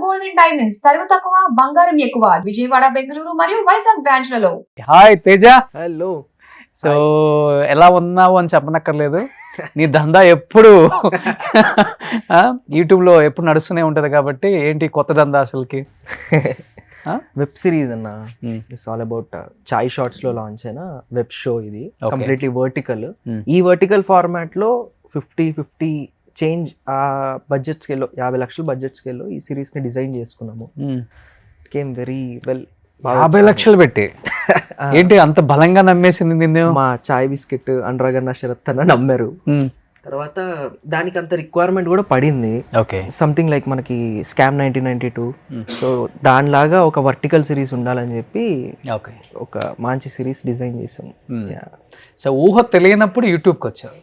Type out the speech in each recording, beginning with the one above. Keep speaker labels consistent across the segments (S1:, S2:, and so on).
S1: Gold and diamonds తరుగు తక్కువ బంగారం ఎక్కువ విజయవాడ బెంగళూరు మరియు వైజాగ్ బ్రాంచ్లలో.
S2: హాయ్ తేజ.
S3: హలో.
S2: సో ఎలా ఉన్నావు అని చెప్పనక్కర్లేదు, నీ దందా ఎప్పుడు యూట్యూబ్లో ఎప్పుడు నడుస్తూనే ఉంటుంది కాబట్టి ఏంటి కొత్త దందా అసలుకి?
S3: వెబ్ సిరీస్ అన్న, it's all about Chai Shorts లో లాంచ్ అయిన వెబ్ షో ఇది. Completely vertical. ఈ వర్టికల్ ఫార్మాట్ లో 50-50 చేంజ్ ఆ బడ్జెట్ స్కేల్లో 50 లక్షల బడ్జెట్ స్కేల్లో ఈ సిరీస్ ని డిజైన్ చేసుకున్నాము. Came very well.
S2: 50 లక్షలు పెట్టి ఏంటి అంత బలంగా నమ్మేసింది నిన్ను?
S3: మా చాయ్ బిస్కెట్ అనురాగన్న శరత్ అన్న నమ్మారు. తర్వాత దానికి అంత రిక్వైర్మెంట్ కూడా పడింది. సంథింగ్ లైక్ మనకి స్కామ్ 1992. సో దానిలాగా ఒక వర్టికల్ సిరీస్ ఉండాలని చెప్పి ఒక మంచి సిరీస్ డిజైన్ చేసాం.
S2: సో ఊహ తెలియనప్పుడు యూట్యూబ్కి వచ్చావు,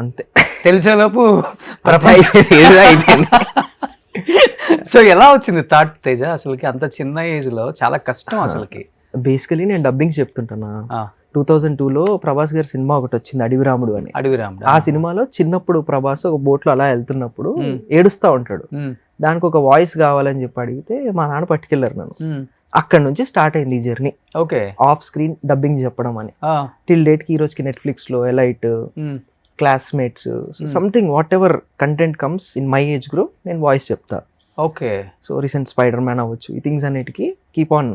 S3: అంతే.
S2: తెలిసేలోపు అయిపోయింది. సో ఎలా వచ్చింది థాట్ తేజ? అసలుకి అంత చిన్న ఏజ్ లో చాలా కష్టం అసలుకి.
S3: బేసికలీ నేను డబ్బింగ్ చెప్తుంటానా. 2002లో ప్రభాస్ గారి సినిమా ఒకటి వచ్చింది, అడవిరాముడు అని. ఆ సినిమాలో చిన్నప్పుడు ప్రభాస్ ఒక బోట్ లో అలా వెళ్తున్నప్పుడు ఏడుస్తా ఉంటాడు. దానికి ఒక వాయిస్ కావాలని చెప్పి అడిగితే మా నాన్న పట్టుకెళ్లారు నన్ను. అక్కడ నుంచి స్టార్ట్ అయింది ఈ జర్నీ. ఆఫ్ స్క్రీన్ డబ్బింగ్ చెప్పడం అని. టిల్ డేట్ కి ఈ రోజుకి నెట్ఫ్లిక్స్ లో elite, classmates, something what ever content comes in my age group నేను వాయిస్ చెప్తా. సో రీసెంట్ స్పైడర్ మ్యాన్ అవ్వచ్చు, ఈ థింగ్స్ అన్నిటికీ కీప్ ఆన్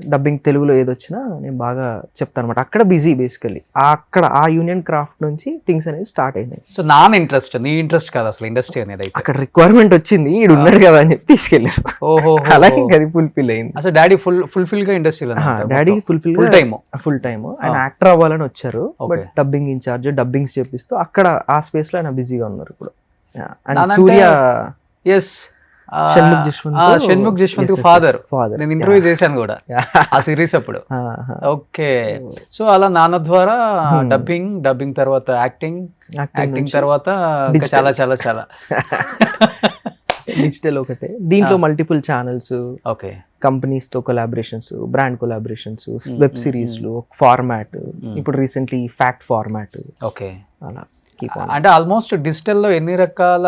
S3: డబ్బింగ్. తెలుగులో ఏదొచ్చినా నేను బాగా చెప్తాను అనమాట. అక్కడ బిజీ బేసికలీ. అక్కడ ఆ యూనియన్ క్రాఫ్ట్ నుంచి థింగ్స్ అనేవి స్టార్ట్ అయినాయి.
S2: సో నా ఇంట్రెస్ట్, నీ ఇంట్రెస్ట్ కాదు అసలు ఇండస్ట్రీ అనేది.
S3: అక్కడ రిక్వైర్మెంట్ వచ్చింది, ఈడు ఉన్నాడు కదా అని చెప్పి తీసుకెళ్ళారు. అలా ఇంకా అది ఫుల్ఫిల్ అయింది.
S2: అసలు డాడీ ఫుల్ఫిల్ గా ఇండస్ట్రీలో,
S3: డాడీ ఫుల్ టైమ్ ఆయన యాక్టర్ అవ్వాలని వచ్చారు. బట్ డబ్బింగ్ ఇన్ఛార్జ్, డబ్బింగ్స్ చేపిస్తూ అక్కడ ఆ స్పేస్ లో ఆయన బిజీగా ఉన్నారు ఇప్పుడు. And Surya,
S2: Shanmukh Jaswanth father. నేను ఇంటర్వ్యూ చేశాను కూడా ఆ సిరీస్ అప్పుడు. సో అలా నాన్న ద్వారా డబ్బింగ్ తర్వాత యాక్టింగ్ తర్వాత చాలా చాలా చాలా
S3: డిజిటల్ ఒకటే. దీంట్లో మల్టిపుల్ ఛానల్స్, కంపెనీస్ తో కొలాబరేషన్స్, బ్రాండ్ కొలాబరేషన్స్, వెబ్ సిరీస్లు, ఫార్మాట్. ఇప్పుడు రీసెంట్లీ ఫ్యాక్ట్ ఫార్మాట్. అలా
S2: అంటే ఆల్మోస్ట్ డిజిటల్లో ఎన్ని రకాల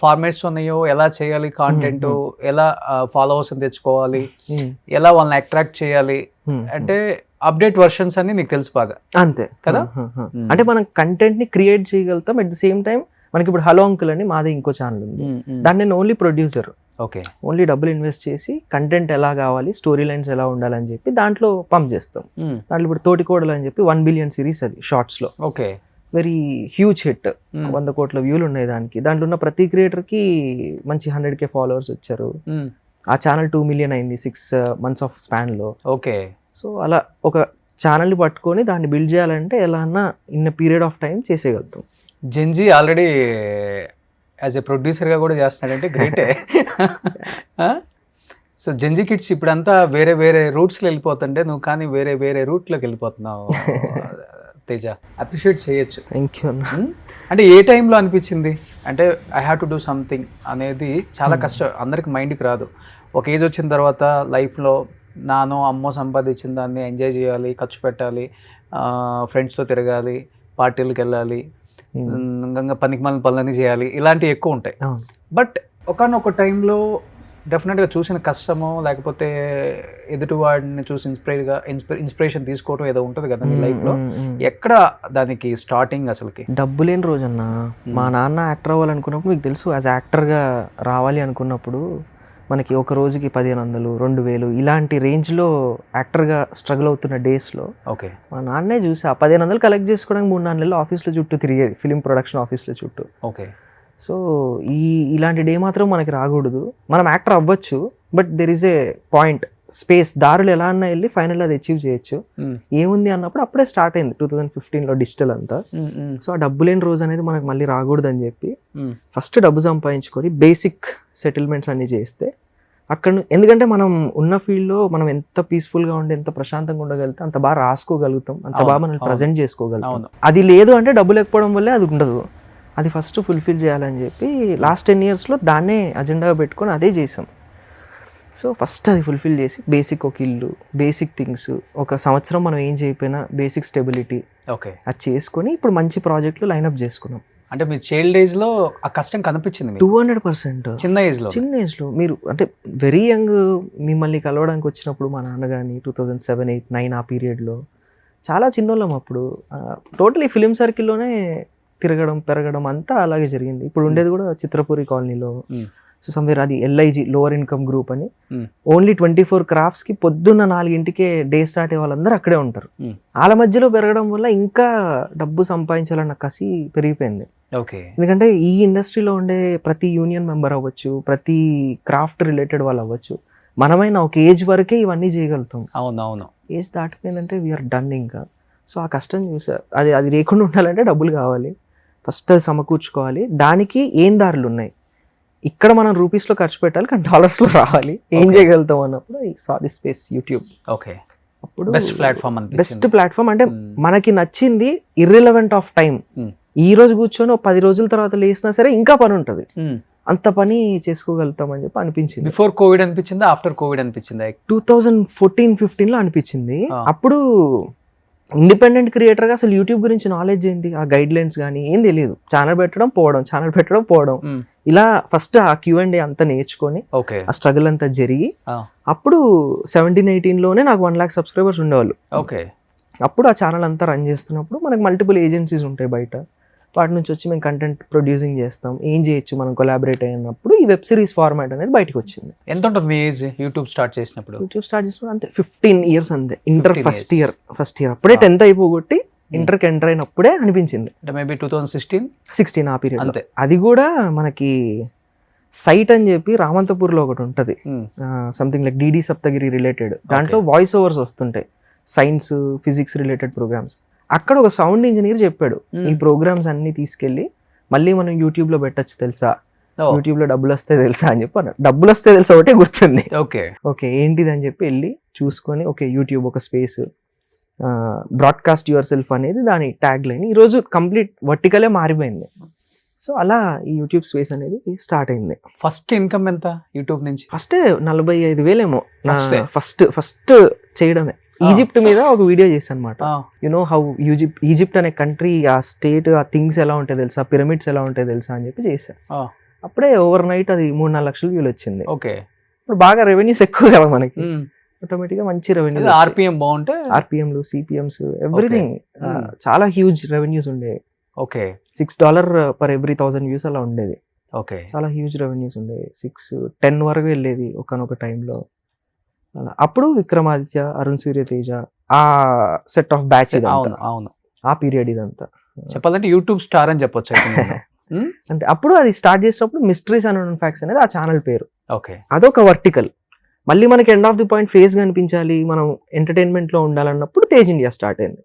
S2: ఫార్మాట్స్ ఉన్నాయో, ఎలా చేయాలి కాంటెంట్, ఎలా ఫాలోవర్స్ తెచ్చుకోవాలి, ఎలా వాళ్ళని అట్రాక్ట్ చేయాలి, అంటే అప్డేట్ వర్షన్స్ అని నీకు తెలుసు బాగా.
S3: అంతే కదా. అంటే మనం కంటెంట్ ని క్రియేట్ చేయగలుగుతాం. అట్ ది సేమ్ టైం మనకి ఇప్పుడు హలో అంకుల్ అని మాది ఇంకో ఛానల్ ఉంది. దాన్ని నేను ఓన్లీ ప్రొడ్యూసర్. ఓన్లీ డబ్బులు ఇన్వెస్ట్ చేసి కంటెంట్ ఎలా కావాలి, స్టోరీ లైన్స్ ఎలా ఉండాలని చెప్పి దాంట్లో పంప్ చేస్తాం. దాంట్లో ఇప్పుడు తోటికోడలు అని చెప్పి 1 బిలియన్ సిరీస్, అది షార్ట్స్ లో వెరీ హ్యూజ్ హిట్. 100 కోట్ల వ్యూలు ఉన్నాయి దానికి. దాంట్లో ఉన్న ప్రతి క్రియేటర్కి మంచి 100K ఫాలోవర్స్ వచ్చారు. ఆ ఛానల్ 2 మిలియన్ అయింది 6 months ఆఫ్ స్పాన్లో. సో అలా ఒక ఛానల్ని పట్టుకొని దాన్ని బిల్డ్ చేయాలంటే ఎలా అన్నా ఇన్ పీరియడ్ ఆఫ్ టైం చేసేయగలుగుతాం.
S2: జెన్జీ ఆల్రెడీ యాజ్ ఎ ప్రొడ్యూసర్గా కూడా చేస్తున్నాడంటే గ్రేటే. సో జెన్జీ కిడ్స్ ఇప్పుడంతా వేరే వేరే రూట్స్లో వెళ్ళిపోతుంటే, నువ్వు కానీ వేరే వేరే రూట్లోకి వెళ్ళిపోతున్నావు తేజ. అప్రిషియేట్ చేయొచ్చు.
S3: Thank you.
S2: అంటే ఏ టైంలో అనిపించింది అంటే I have to do something అనేది? చాలా కష్టం, అందరికి మైండ్కి రాదు. ఒక ఏజ్ వచ్చిన తర్వాత లైఫ్లో నానో అమ్మో సంపాదించిన దాన్ని ఎంజాయ్ చేయాలి, ఖర్చు పెట్టాలి, ఫ్రెండ్స్తో తిరగాలి, పార్టీలకు వెళ్ళాలి, ఇంకా పనికి మళ్ళీ పనులన్నీ చేయాలి, ఇలాంటివి ఎక్కువ ఉంటాయి. బట్ ఒకనొక టైంలో డెఫినెట్గా చూసిన కష్టమో లేకపోతే ఎదుటివాడిని చూసి ఇన్స్పిరేషన్ తీసుకోవటం ఏదో ఉంటుంది కదా నీ లైఫ్లో. ఎక్కడ దానికి స్టార్టింగ్ అసలుకి?
S3: డబ్బు లేని రోజన్నా మా నాన్న యాక్టర్ అవ్వాలనుకున్నప్పుడు, మీకు తెలుసు యాజ్ యాక్టర్గా రావాలి అనుకున్నప్పుడు మనకి ఒక రోజుకి 1500, 2000 ఇలాంటి రేంజ్లో యాక్టర్గా స్ట్రగుల్ అవుతున్న డేస్లో మా నాన్నే చూసి ఆ 1500 కలెక్ట్ చేసుకోవడానికి 3-4 నెలలు ఆఫీస్లో చుట్టూ తిరిగేది, ఫిలిం ప్రొడక్షన్ ఆఫీస్లో చుట్టూ. సో ఇలాంటి డే మాత్రం మనకి రాకూడదు. మనం యాక్టర్ అవ్వచ్చు, but there is a point, space, దారులు ఎలా అన్నా వెళ్ళి ఫైనల్ అది అచీవ్ చేయొచ్చు. ఏముంది అన్నప్పుడు అప్పుడే స్టార్ట్ అయింది 2015లో డిజిటల్ అంతా. సో ఆ డబ్బు లేని రోజు అనేది మనకు మళ్ళీ రాకూడదు అని చెప్పి ఫస్ట్ డబ్బు సంపాదించుకొని బేసిక్ సెటిల్మెంట్స్ అన్ని చేస్తే అక్కడ, ఎందుకంటే మనం ఉన్న ఫీల్డ్లో మనం ఎంత పీస్ఫుల్గా ఉండి ఎంత ప్రశాంతంగా ఉండగలుగుతాం, అంత బాగా రాసుకోగలుగుతాం, అంత బాగా మనం ప్రజెంట్ చేసుకోగలుగుతాం. అది లేదు అంటే డబ్బు లేకపోవడం వల్లే అది ఉండదు. అది ఫస్ట్ ఫుల్ఫిల్ చేయాలని చెప్పి లాస్ట్ 10 yearsలో దాన్నే అజెండాగా పెట్టుకొని అదే చేసాం. సో ఫస్ట్ అది ఫుల్ఫిల్ చేసి బేసిక్ ఒక ఇల్లు, బేసిక్ థింగ్స్, ఒక సంవత్సరం మనం ఏం చేయకపోయినా బేసిక్ స్టెబిలిటీ అది చేసుకొని ఇప్పుడు మంచి ప్రాజెక్టులు లైనప్ చేసుకున్నాం.
S2: అంటే మీ చైల్డ్ ఏజ్ లో ఆ కష్టం కనిపించింది మీకు
S3: 200%.
S2: చిన్న ఏజ్ లో.
S3: చిన్న ఏజ్లో మీరు అంటే వెరీ యంగ్ మిమ్మల్ని కలవడానికి వచ్చినప్పుడు మా నాన్న కానీ 2007, 8, 9 ఆ పీరియడ్లో చాలా చిన్నోళ్ళం అప్పుడు. టోటలీ ఫిలిం సర్కిల్లోనే తిరగడం పెరగడం అంతా అలాగే జరిగింది. ఇప్పుడు ఉండేది కూడా చిత్రపురి కాలనీలో. సో సమ్వేర్ అది LIG లోవర్ ఇన్కమ్ గ్రూప్ అని. ఓన్లీ 24 క్రాఫ్ట్స్కి పొద్దున్న 4 డే స్టార్ట్ అయ్యే వాళ్ళందరూ అక్కడే ఉంటారు. వాళ్ళ మధ్యలో పెరగడం వల్ల ఇంకా డబ్బు సంపాదించాలన్న కసి పెరిగిపోయింది.
S2: ఓకే.
S3: ఎందుకంటే ఈ ఇండస్ట్రీలో ఉండే ప్రతి యూనియన్ మెంబర్ అవ్వచ్చు, ప్రతి క్రాఫ్ట్ రిలేటెడ్ వాళ్ళు అవ్వచ్చు, మనమైనా ఒక ఏజ్ వరకే ఇవన్నీ చేయగలుగుతాం.
S2: అవునవును.
S3: ఏజ్ దాటిపోయిందంటే వీఆర్ డన్ ఇంకా. సో ఆ కష్టం చూసా. అది లేకుండా ఉండాలంటే డబ్బులు కావాలి, ఫస్ట్ అది సమకూర్చుకోవాలి. దానికి ఏం దారులు ఉన్నాయి, ఇక్కడ మనం రూపీస్లో ఖర్చు పెట్టాలి కానీ డాలర్స్లో రావాలి. ఏం చేయగలుగుతాం అన్నప్పుడు ఈ saw the space YouTube.
S2: Okay.
S3: అప్పుడు
S2: బెస్ట్ ప్లాట్ఫామ్
S3: బెస్ట్ ప్లాట్ఫామ్. అంటే మనకి నచ్చింది ఇర్రిలవెంట్ ఆఫ్ టైం. ఈ రోజు కూర్చొని 10 రోజుల తర్వాత లేసినా సరే ఇంకా పని ఉంటుంది, అంత పని చేసుకోగలుగుతాం అని చెప్పి అనిపించింది.
S2: బిఫోర్ కోవిడ్ అనిపించిందా, ఆఫ్టర్ కోవిడ్ అనిపించిందా?
S3: 2014-15లో అనిపించింది. అప్పుడు ఇండిపెండెంట్ క్రియేటర్గా అసలు యూట్యూబ్ గురించి నాలెడ్జ్ ఏంటి, ఆ గైడ్ లైన్స్ కానీ ఏం తెలియదు. ఛానల్ పెట్టడం పోవడం ఇలా ఫస్ట్ ఆ Q&A అంతా నేర్చుకొని
S2: ఓకే,
S3: ఆ స్ట్రగుల్ అంతా జరిగి అప్పుడు 17-18లోనే నాకు 1 lakh సబ్స్క్రైబర్స్ ఉండేవాళ్ళు.
S2: ఓకే.
S3: అప్పుడు ఆ ఛానల్ అంతా రన్ చేస్తున్నప్పుడు మనకు మల్టిపుల్ ఏజెన్సీస్ ఉంటాయి బయట, వాటి నుంచి వచ్చి మేము కంటెంట్ ప్రొడ్యూసింగ్ చేస్తాం, ఏం చేయొచ్చు మనం కొలాబరేట్ అయినప్పుడు ఈ వెబ్ సిరీస్ ఫార్మాట్ అనేది బయటకు వచ్చింది.
S2: ఎంత ఉంటుంది మీ ఏజ్ యూట్యూబ్ స్టార్ట్ చేసినప్పుడు?
S3: యూట్యూబ్ స్టార్ట్ చేసినప్పుడు అంతే 15 years అంతే. ఇంటర్ ఫస్ట్ ఇయర్ అప్పుడే 10th అయిపోగొట్టి ఇంటర్కి ఎంటర్ అయినప్పుడే అనిపించింది.
S2: అంటే మేబీ 2016
S3: ఆ పీరియడ్
S2: అంతే.
S3: అది కూడా మనకి సైట్ అని చెప్పి రామంతపూర్లో ఒకటి ఉంటుంది, something like DD Saptagiri related. దాంట్లో వాయిస్ ఓవర్స్ వస్తుంటాయి, సైన్స్ ఫిజిక్స్ రిలేటెడ్ ప్రోగ్రామ్స్. అక్కడ ఒక సౌండ్ ఇంజనీర్ చెప్పాడు, ఈ ప్రోగ్రామ్స్ అన్ని తీసుకెళ్ళి మళ్ళీ మనం యూట్యూబ్లో పెట్టచ్చు తెలుసా, యూట్యూబ్లో డబ్బులు వస్తే తెలుసా అని చెప్పి అన్నాడు. డబ్బులు వస్తే తెలుసా ఒకటే గుర్తుంది. ఓకే ఏంటిది అని చెప్పి వెళ్ళి చూసుకొని, ఓకే యూట్యూబ్ ఒక స్పేస్, బ్రాడ్కాస్ట్ యువర్ సెల్ఫ్ అనేది దాని ట్యాగ్ లైన్. ఈరోజు కంప్లీట్ వర్టికలే మారిపోయింది. సో అలా ఈ యూట్యూబ్ స్పేస్ అనేది స్టార్ట్ అయింది.
S2: ఫస్ట్ ఇన్కమ్ ఎంత యూట్యూబ్ నుంచి?
S3: ఫస్ట్ 45,000 ఏమో ఫస్ట్ చేయడమే. ఈజిప్ట్ మీద ఒక వీడియో చేశాను అనమాట. యునో హౌ ఈజిప్ట్ అనే కంట్రీ, ఆ స్టేట్, ఆ థింగ్స్ ఎలా ఉంటాయి తెలుసా, పిరమిడ్స్ ఎలా ఉంటాయి తెలుసా అని చెప్పి చేశాను. అప్పుడే ఓవర్ నైట్ అది 3-4 లక్షల వ్యూలు వచ్చింది.
S2: ఓకే.
S3: ఇప్పుడు బాగా రెవెన్యూస్ ఎక్కువ కదా మనకి, ఆటోమేటిక్గా మంచి రెవెన్యూ.
S2: RPM బాగుంటే
S3: RPMలు CPMs ఎవ్రీథింగ్ చాలా హ్యూజ్ రెవెన్యూస్ ఉండేవి.
S2: ఓకే.
S3: $6 per every 1000 views అలా ఉండేది.
S2: ఓకే.
S3: చాలా హ్యూజ్ రెవెన్యూస్ ఉండేవి. 6-10 వరకు వెళ్ళేది ఒకనొక టైంలో. అలా అప్పుడు విక్రమాదిత్య, అరుణ్ సూర్యతేజ, ఆ సెట్ ఆఫ్ బ్యాచ్,
S2: అవును
S3: ఆ పీరియడ్ ఇదంతా.
S2: చెప్పాలంటే యూట్యూబ్ స్టార్ అని చెప్పొచ్చు.
S3: అంటే అప్పుడు అది స్టార్ట్ చేసినప్పుడు మిస్టరీస్ అండ్ అన్నోన్ ఫ్యాక్ట్స్ అనేది ఆ ఛానల్ పేరు.
S2: ఓకే.
S3: అదొక వర్టికల్. మళ్ళీ మనకి end of the point face కనిపించాలి, మనం ఎంటర్టైన్మెంట్లో ఉండాలన్నప్పుడు తేజ్ ఇండియా స్టార్ట్ అయింది.